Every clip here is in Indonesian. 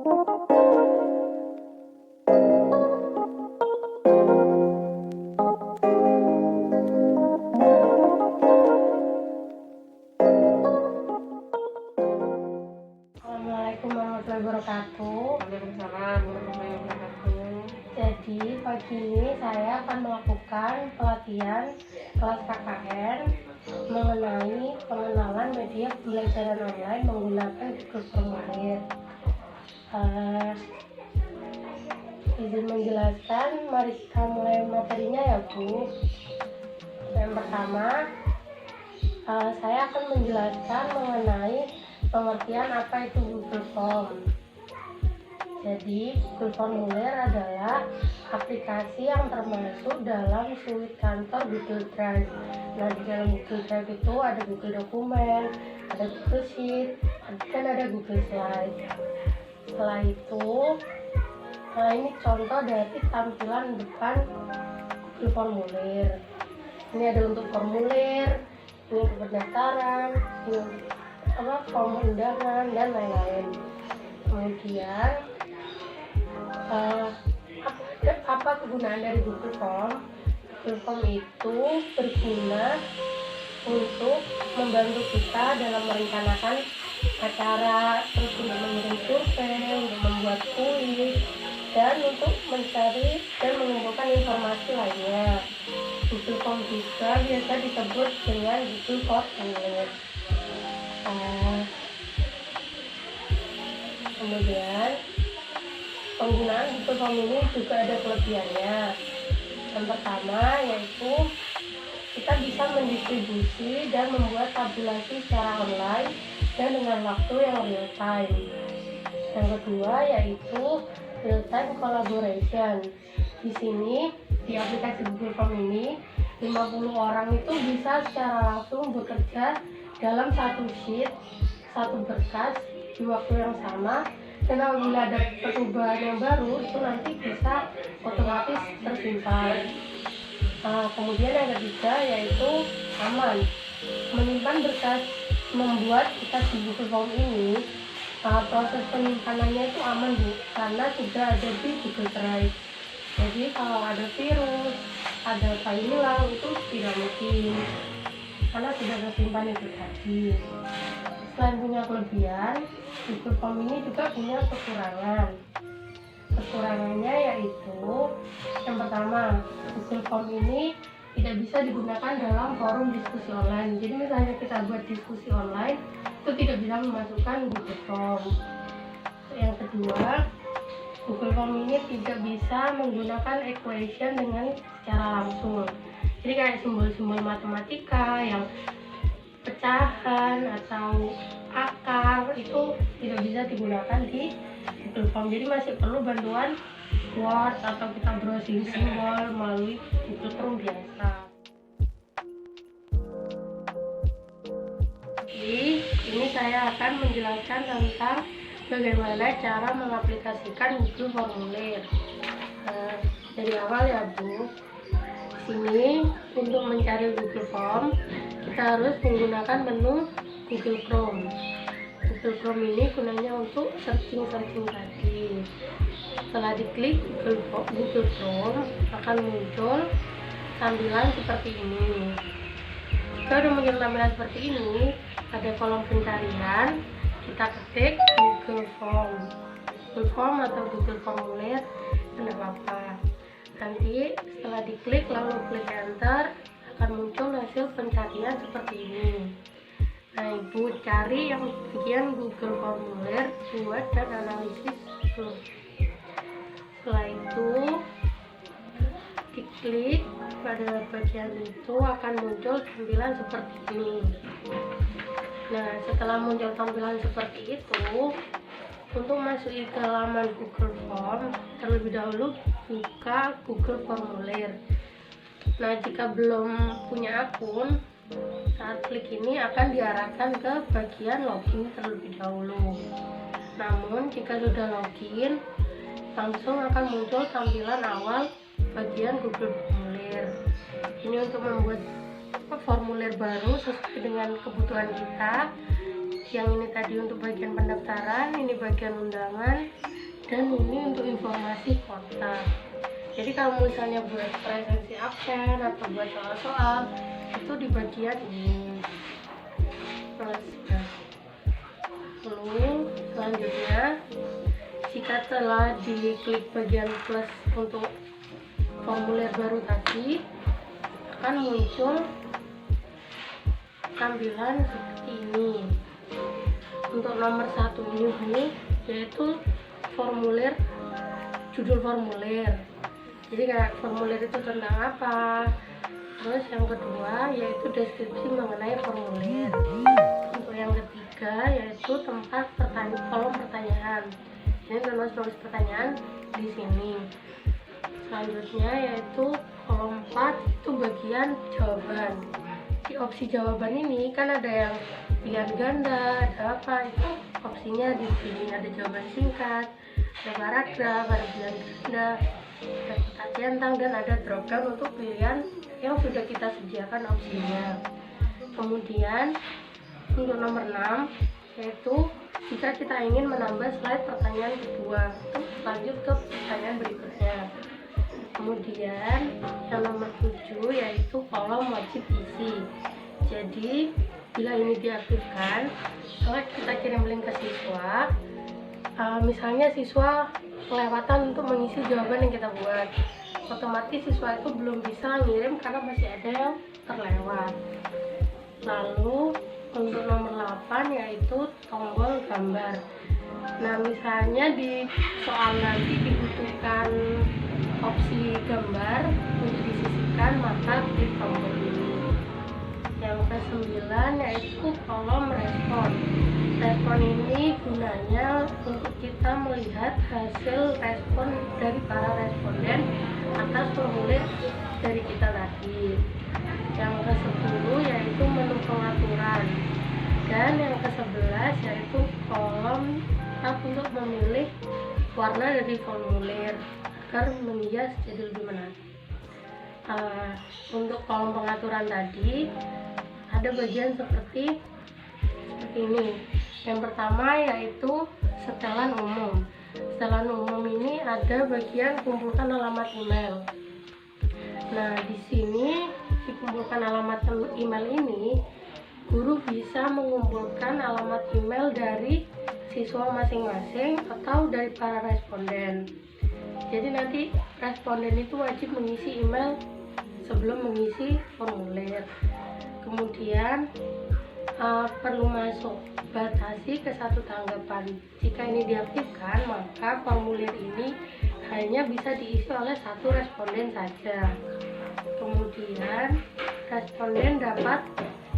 Assalamualaikum warahmatullahi wabarakatuh. Waalaikumsalam warahmatullahi wabarakatuh. Jadi pagi ini saya akan melakukan pelatihan kelas KKN mengenai pengenalan media pembelajaran online menggunakan Google Formulir. Izin menjelaskan, mari kita mulai materinya ya Bu. Yang pertama, saya akan menjelaskan mengenai pengertian apa itu Google Form. Jadi, Google Formulir adalah aplikasi yang termasuk dalam suite kantor Google Drive. Nah, di dalam Google Drive itu ada Google Dokumen, ada Google Sheet, dan ada Google Slide. Setelah itu, ini contoh dari tampilan depan Google Formulir. Ini ada untuk formulir, ini untuk pendaftaran, ini form undangan, dan lain-lain. Kemudian apa kegunaan dari Google Form? Google Form itu berguna untuk membantu kita dalam merencanakan acara, terus untuk mengirim survei, untuk membuat kuis, dan untuk mencari dan mengumpulkan informasi lainnya. Google Form juga biasa disebut dengan Google Formulir. Kemudian penggunaan Google Form ini juga ada kelebihannya. Yang pertama yaitu kita bisa mendistribusi dan membuat tabulasi secara online dan dengan waktu yang real time. Yang kedua yaitu real time collaboration. Di sini di aplikasi Google Form ini 50 orang itu bisa secara langsung bekerja dalam satu sheet, satu berkas di waktu yang sama, dan apabila ada perubahan yang baru itu nanti bisa otomatis tersimpan. Kemudian yang ketiga yaitu aman. Menyimpan berkas membuat kita di Google Form ini proses penyimpanannya itu aman Bu, karena sudah ada di Google Drive. Jadi kalau ada virus, ada file hilang itu tidak mungkin, karena sudah tersimpan itu tadi. Selain punya kelebihan, Google Form ini juga punya kekurangan. Kekurangannya yaitu yang pertama, Google Form ini tidak bisa digunakan dalam forum diskusi online. Jadi misalnya kita buat diskusi online itu tidak bisa memasukkan Google Form. Yang kedua, Google Form ini tidak bisa menggunakan equation dengan secara langsung. Jadi kayak simbol-simbol matematika yang pecahan atau akar itu tidak bisa digunakan di Google Form. Jadi masih perlu bantuan Word atau kita browsing simbol melalui Google Form biasa. Jadi ini saya akan menjelaskan tentang bagaimana cara mengaplikasikan Google Formulir. Dari awal ya Bu. Sini untuk mencari Google Form kita harus menggunakan menu Google Chrome. Google Chrome ini gunanya untuk searching tadi. Setelah diklik Google Chrome akan muncul tampilan seperti ini. Jika sudah muncul tampilan seperti ini, ada kolom pencarian, kita ketik Google Form atau Google Formulir, tidak apa-apa. Nanti setelah diklik lalu klik enter akan muncul hasil pencarian seperti ini. Nah Ibu cari yang bagian Google Formulir buat dan analisis dulu. Setelah itu diklik pada bagian itu akan muncul tampilan seperti ini. Nah setelah muncul tampilan seperti itu, untuk masuk ke laman Google Form terlebih dahulu buka Google Formulir. Nah jika belum punya akun, saat klik ini akan diarahkan ke bagian login terlebih dahulu. Namun jika sudah login, langsung akan muncul tampilan awal bagian Google Formulir. Ini untuk membuat formulir baru sesuai dengan kebutuhan kita. Yang ini tadi untuk bagian pendaftaran, ini bagian undangan, dan ini untuk informasi kontak. Jadi kalau misalnya buat presensi absen atau buat soal-soal itu di bagian ini. Lalu selanjutnya, jika telah diklik bagian plus untuk formulir baru tadi, akan muncul tampilan seperti ini. Untuk nomor 1 ini yaitu formulir, judul formulir. Jadi kayak formulir itu tentang apa. Terus yang kedua yaitu deskripsi mengenai formulir. Untuk yang ketiga yaitu tempat kolom pertanyaan. Ini tulis pertanyaan di sini. Selanjutnya yaitu kolom 4 itu bagian jawaban. Di opsi jawaban ini kan ada yang pilihan ganda, ada apa, itu opsinya di sini. Ada jawaban singkat, ada paragraf, ada pilihan ganda, ada kotak centang, dan ada drop down untuk pilihan yang sudah kita sediakan opsinya. Kemudian untuk nomor 6 yaitu jika kita ingin menambah slide pertanyaan kedua, untuk lanjut ke pertanyaan berikutnya. Kemudian yang nomor 7 yaitu kolom wajib isi. Jadi bila ini diaktifkan, setelah kita kirim link ke siswa, misalnya siswa kelewatan untuk mengisi jawaban yang kita buat, otomatis siswa itu belum bisa ngirim karena masih ada yang terlewat. Lalu untuk nomor 8 yaitu tombol gambar. Nah, misalnya di soal nanti dibutuhkan opsi gambar untuk disisipkan, maka klik tombol ini. Yang ke-9 yaitu kolom respon. Respon ini gunanya untuk kita melihat hasil respon dari para responden atas formulir dari kita tadi. Yang ke-10 yaitu menu pengaturan. Dan yang ke-11 yaitu kolom tab untuk memilih warna dari formulir agar menghias jadi lebih menarik. Untuk kolom pengaturan tadi ada bagian seperti ini. Yang pertama yaitu setelan umum. Setelan umum ini ada bagian kumpulkan alamat email. Nah, di sini dikumpulkan alamat email ini, guru bisa mengumpulkan alamat email dari siswa masing-masing atau dari para responden. Jadi nanti responden itu wajib mengisi email sebelum mengisi formulir. Kemudian perlu masuk batasi ke 1 tanggapan. Jika ini diaktifkan, maka formulir ini hanya bisa diisi oleh 1 responden saja. Kemudian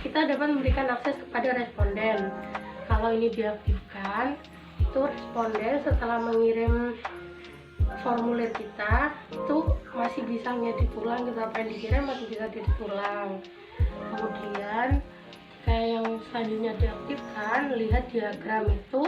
kita dapat memberikan akses kepada responden. Kalau ini diaktifkan, itu responden setelah mengirim formulir kita itu masih bisa ngedit ulang, gitu, apa yang dikirim masih bisa diedit ulang. Kemudian kayak yang selanjutnya diaktifkan, lihat diagram itu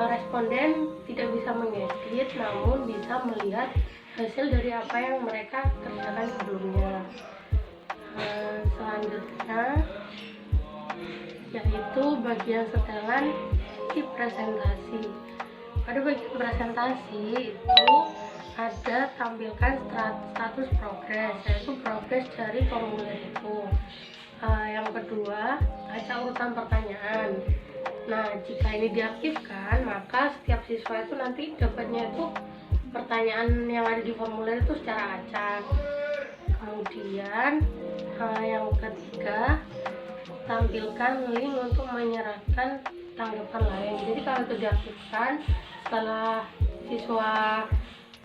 responden tidak bisa mengedit, namun bisa melihat hasil dari apa yang mereka kerjakan sebelumnya. Selanjutnya yaitu bagian setelan di presentasi. Pada bagian presentasi itu ada tampilkan status progres, yaitu progres dari formulir itu. Yang kedua, baca urutan pertanyaan. Nah, jika ini diaktifkan, maka setiap siswa itu nanti dapatnya itu pertanyaan yang ada di formulir itu secara acak. Kemudian yang ketiga, tampilkan link untuk menyerahkan tanggapan lain. Jadi kalau itu diaktifkan, setelah siswa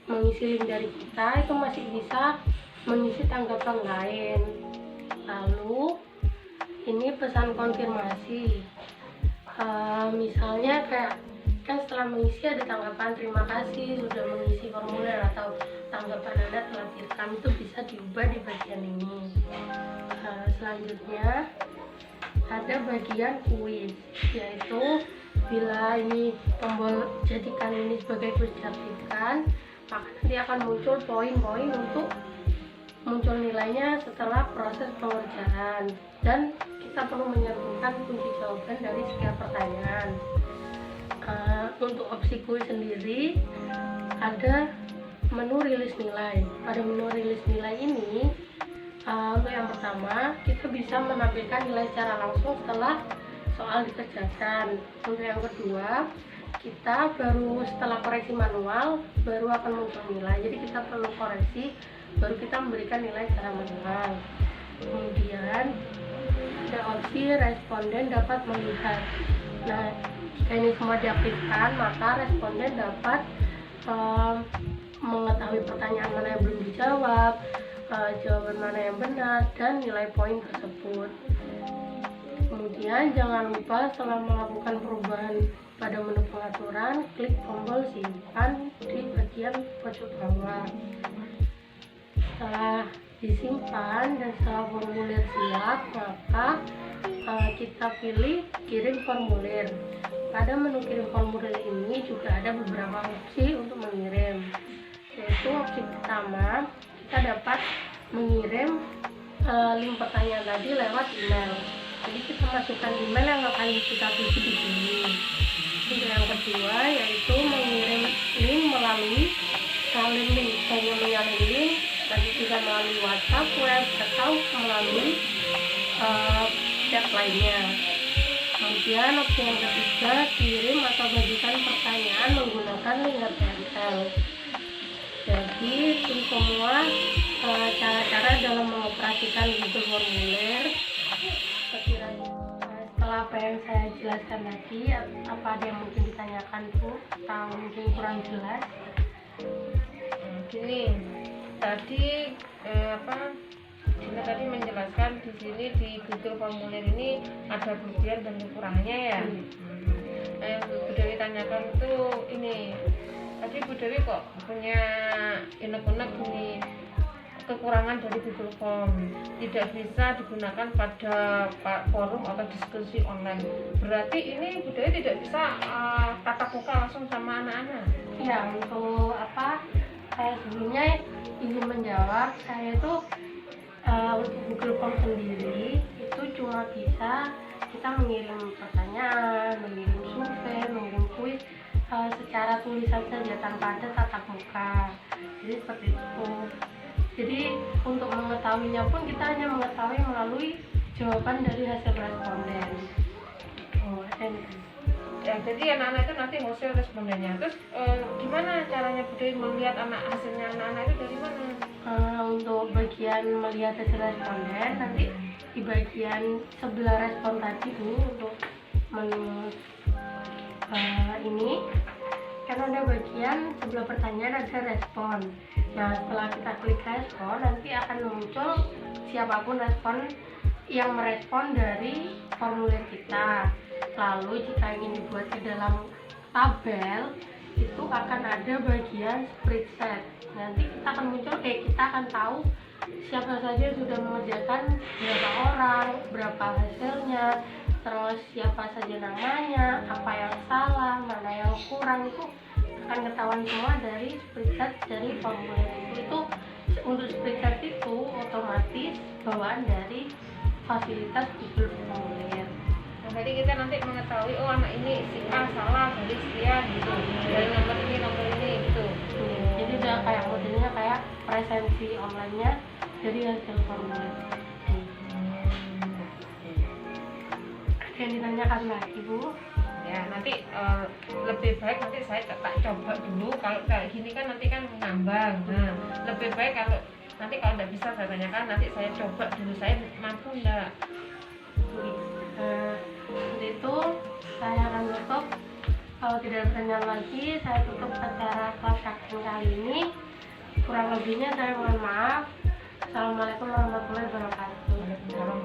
mengisi link dari kita, itu masih bisa mengisi tanggapan lain. Lalu ini pesan konfirmasi. Misalnya kayak kan setelah mengisi ada tanggapan terima kasih sudah mengisi formulir, atau tanggapan Anda telah direkam, itu bisa diubah di bagian ini. Selanjutnya ada bagian kuis, yaitu bila ini tombol jadikan ini sebagai kuis diaktifkan, maka nanti akan muncul poin-poin untuk muncul nilainya setelah proses pengerjaan, dan kita kita perlu menyantumkan kunci jawaban dari setiap pertanyaan. Untuk opsi kuis sendiri ada menu rilis nilai. Pada menu rilis nilai ini, untuk yang pertama kita bisa menampilkan nilai secara langsung setelah soal dikerjakan. Untuk yang kedua, kita baru setelah koreksi manual baru akan muncul nilai. Jadi kita perlu koreksi baru kita memberikan nilai secara manual. Kemudian ada opsi responden dapat melihat. Nah, jika ini semua diaktifkan, maka responden dapat mengetahui pertanyaan mana yang belum dijawab, jawaban mana yang benar, dan nilai poin tersebut. Kemudian jangan lupa setelah melakukan perubahan pada menu pengaturan, klik tombol simpan di bagian pojok bawah. Setelah disimpan dan setelah formulir siap, maka kita pilih kirim formulir. Pada menu kirim formulir ini juga ada beberapa opsi untuk mengirim, yaitu opsi pertama, kita dapat mengirim link pertanyaan tadi lewat email. Jadi kita masukkan email yang akan kita tuju di sini. Untuk yang kedua yaitu mengirim link melalui salin link, hanya menyalin link, nanti bisa melalui WhatsApp, web, atau melalui chat lainnya. Kemudian opsi yang ketiga, kirim atau bagikan pertanyaan menggunakan link HTML. Jadi itu semua cara-cara dalam mengoperasikan Google Formulir. Setelah apa yang saya jelaskan tadi, apa ada yang mungkin ditanyakan Bu atau mungkin kurang jelas? Gini, tadi Dina tadi menjelaskan di sini di Google Formulir ini ada kelebihan dan kekurangannya ya. Yang Bu Dewi tanyakan itu ini, tadi Bu Dewi kok punya unek-unek gini, kekurangan dari Google Form tidak bisa digunakan pada forum atau diskusi online. Berarti ini Bu Dewi tidak bisa tatap muka langsung sama anak-anak? Ya, untuk saya sebelumnya ingin menjawab, saya itu untuk Google Form sendiri itu cuma bisa kita mengirim pertanyaan, mengirim survei, mengirim kuis secara tulisan saja tanpa ada tatap muka. Jadi seperti itu. Jadi untuk mengetahuinya pun kita hanya mengetahui melalui jawaban dari hasil responden. Ya, jadi anak-anak itu nanti hasil respondennya. Terus gimana caranya Bu Dewi melihat hasilnya anak-anak itu dari mana? Untuk bagian melihat hasil responden nanti di bagian sebelah respon tadi Bu, untuk menu ini kan ada bagian sebelah pertanyaan ada respon. Nah, setelah kita klik respon nanti akan muncul siapapun respon yang merespon dari formulir kita. Lalu jika ingin dibuat ke dalam tabel itu akan ada bagian spreadsheet. Nanti kita akan muncul kita akan tahu siapa saja yang sudah mengerjakan, berapa orang, berapa hasilnya, terus siapa saja namanya, apa yang salah, mana yang kurang, itu akan ketahuan semua dari spreadsheet dari formulir itu. Untuk spreadsheet itu otomatis bawaan dari fasilitas Google Formulir. Nah, jadi kita nanti mengetahui anak ini si A salah dari sekian gitu, dari nomor ini gitu. Jadi udah kayak modelnya kayak presensi online-nya dari hasil formulir. Ada yang ditanyakan lagi Bu? Ya, nanti lebih baik nanti saya tak coba dulu. Kalau kayak gini kan nanti kan ngambang. Nah, lebih baik kalau tidak bisa saya tanyakan, nanti saya coba dulu, saya mampu enggak. Seperti itu saya akan tutup. Kalau tidak ada pertanyaan lagi, saya tutup acara kelas kakak kali ini. Kurang lebihnya saya mohon maaf. Assalamualaikum warahmatullahi wabarakatuh.